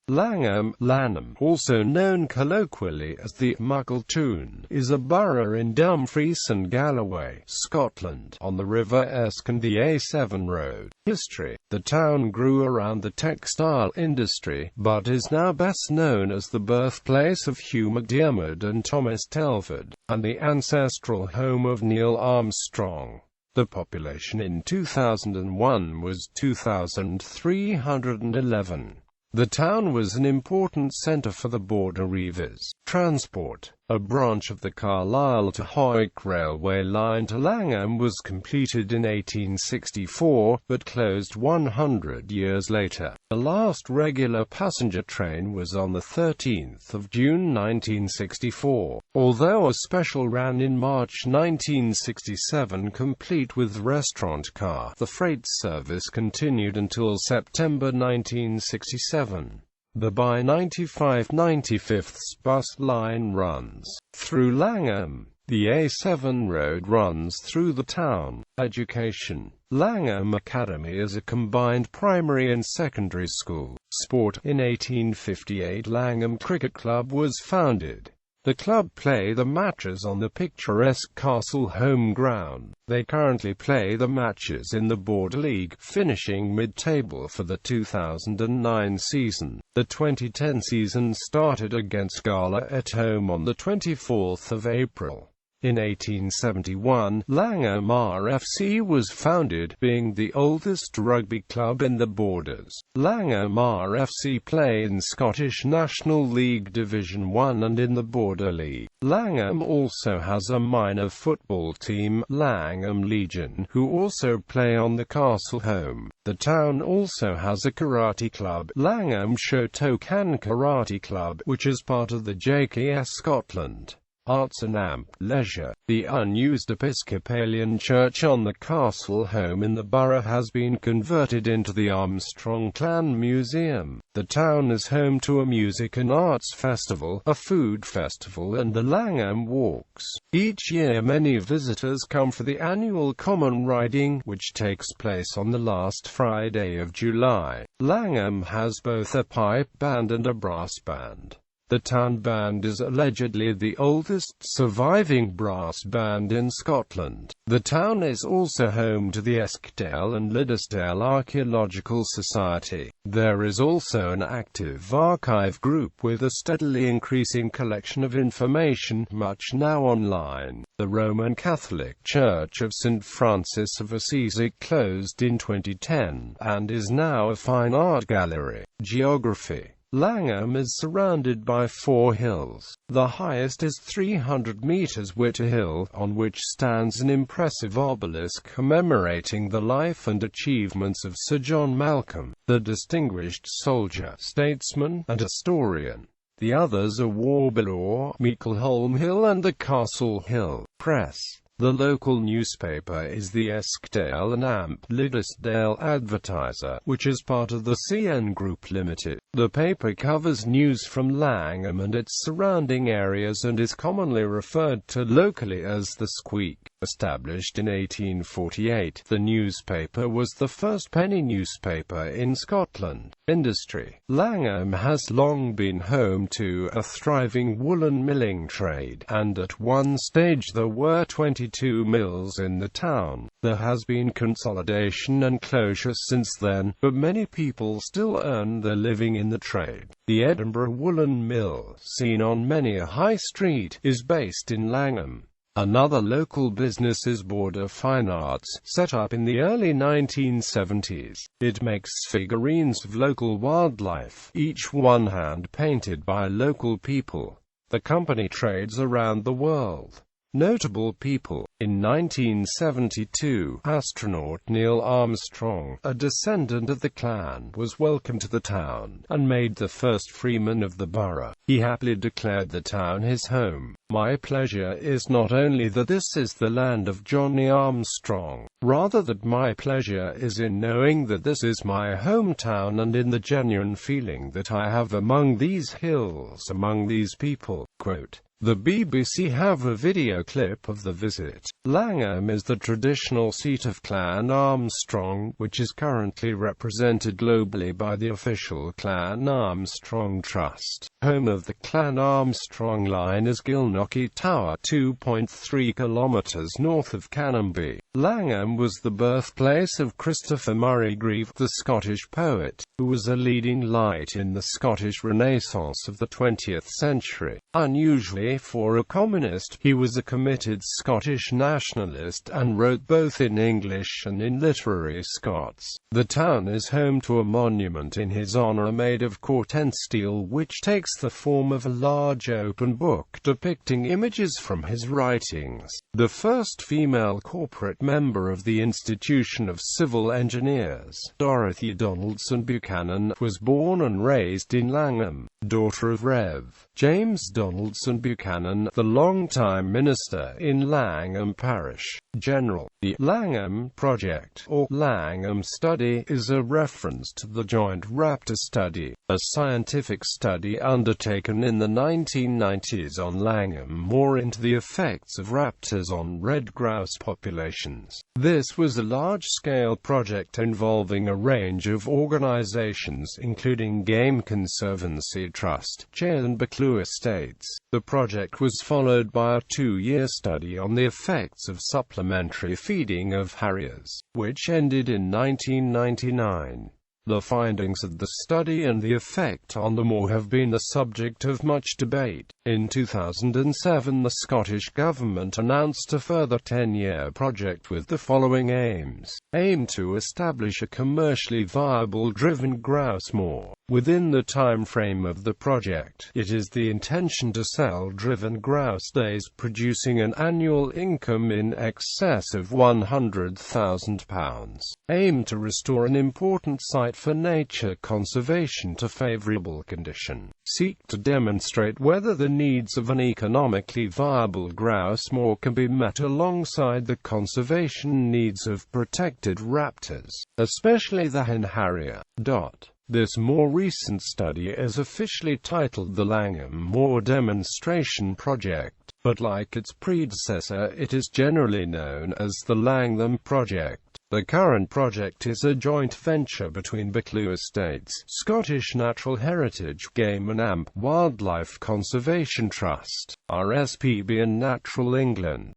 Langholm, ʻlæŋəm, also known colloquially as the Muckle Toun, is a borough in Dumfries and Galloway, Scotland, on the River Esk and the A7 road. History: the town grew around the textile industry, but is now best known as the birthplace of Hugh MacDiarmid and Thomas Telford, and the ancestral home of Neil Armstrong. The population in 2001 was 2,311. The town was an important centre for the border reivers transport. A branch of the Carlisle to Hawick railway line to Langholm was completed in 1864, but closed 100 years later. The last regular passenger train was on the 13th of June 1964, although a special ran in March 1967 complete with restaurant car. The freight service continued until September 1967. The by 95/95 bus line runs through Langholm. The A7 road runs through the town. Education: Langholm Academy is a combined primary and secondary school. Sport: in 1858 Langholm Cricket Club was founded. The club play the matches on the picturesque Castle home ground. They currently play the matches in the Border League, finishing mid-table for the 2009 season. The 2010 season started against Gala at home on the 24th of April. In 1871, Langholm RFC was founded, being the oldest rugby club in the Borders. Langholm RFC play in Scottish National League Division 1 and in the Border League. Langholm also has a minor football team, Langholm Legion, who also play on the Castle home. The town also has a karate club, Langholm Shotokan Karate Club, which is part of the JKS Scotland. Arts and leisure. The unused Episcopalian church on the Castle home in the borough has been converted into the Armstrong Clan Museum. The town is home to a music and arts festival, a food festival and the Langholm Walks. Each year many visitors come for the annual Common Riding, which takes place on the last Friday of July. Langholm has both a pipe band and a brass band. The town band is allegedly the oldest surviving brass band in Scotland. The town is also home to the Eskdale and Liddesdale Archaeological Society. There is also an active archive group with a steadily increasing collection of information, much now online. The Roman Catholic Church of St. Francis of Assisi closed in 2010, and is now a fine art gallery. Geography: Langholm is surrounded by 4 hills. The highest is 300 meters Witter Hill, on which stands an impressive obelisk commemorating the life and achievements of Sir John Malcolm, the distinguished soldier, statesman, and historian. The others are Warbilor, Langholm Hill and the Castle Hill. Press: the local newspaper is the Eskdale and Liddesdale Advertiser, which is part of the CN Group Limited. The paper covers news from Langholm and its surrounding areas and is commonly referred to locally as the Squeak. Established in 1848, the newspaper was the first penny newspaper in Scotland. Industry: Langholm has long been home to a thriving woolen milling trade, and at one stage there were 22 mills in the town. There has been consolidation and closure since then, but many people still earn their living in the trade. The Edinburgh Woolen Mill, seen on many a high street, is based in Langholm. Another local business is Border Fine Arts, set up in the early 1970s. It makes figurines of local wildlife, each one hand-painted by local people. The company trades around the world. Notable people: in 1972, astronaut Neil Armstrong, a descendant of the clan, was welcomed to the town, and made the first freeman of the borough. He happily declared the town his home. My pleasure is not only that this is the land of Johnny Armstrong, rather that my pleasure is in knowing that this is my hometown and in the genuine feeling that I have among these hills, among these people. Quote, The BBC have a video clip of the visit. Llãŋəm is the traditional seat of Clan Armstrong, which is currently represented globally by the official Clan Armstrong Trust. Home of the Clan Armstrong line is Gilnockie Tower, 2.3 kilometres north of Canonbie. Llãŋəm was the birthplace of Christopher Murray Grieve, the Scottish poet, who was a leading light in the Scottish Renaissance of the 20th century. Unusually for a communist, he was a committed Scottish nationalist and wrote both in English and in literary Scots. The town is home to a monument in his honour made of corten steel, which takes the form of a large open book depicting images from his writings. The first female corporate member of the Institution of Civil Engineers, Dorothy Donaldson Buchanan, was born and raised in Llãŋəm, daughter of Rev. James Donaldson Buchanan, the long-time minister in Llãŋəm Parish. General. The Llãŋəm Project, or Llãŋəm Study, is a reference to the Joint Raptor Study, a scientific study undertaken in the 1990s on Llãŋəm, more into the effects of raptors on red grouse populations. This was a large-scale project involving a range of organizations, including Game Conservancy Trust, Chair and Buccleuch Estates. The project was followed by a 2-year study on the effects of supplementary feeding of harriers, which ended in 1999. The findings of the study and the effect on the moor have been the subject of much debate. In 2007, the Scottish Government announced a further 10-year project with the following aims. Aim to establish a commercially viable driven grouse moor. Within the time frame of the project, it is the intention to sell driven grouse days, producing an annual income in excess of £100,000. Aim to restore an important site for nature conservation to favourable condition. Seek to demonstrate whether the needs of an economically viable grouse moor can be met alongside the conservation needs of protected raptors, especially the hen harrier. This more recent study is officially titled the Llãŋəm Moor Demonstration Project, but like its predecessor, it is generally known as the Llãŋəm Project. The current project is a joint venture between Buccleuch Estates, Scottish Natural Heritage, Game and Wildlife Conservation Trust, RSPB and Natural England.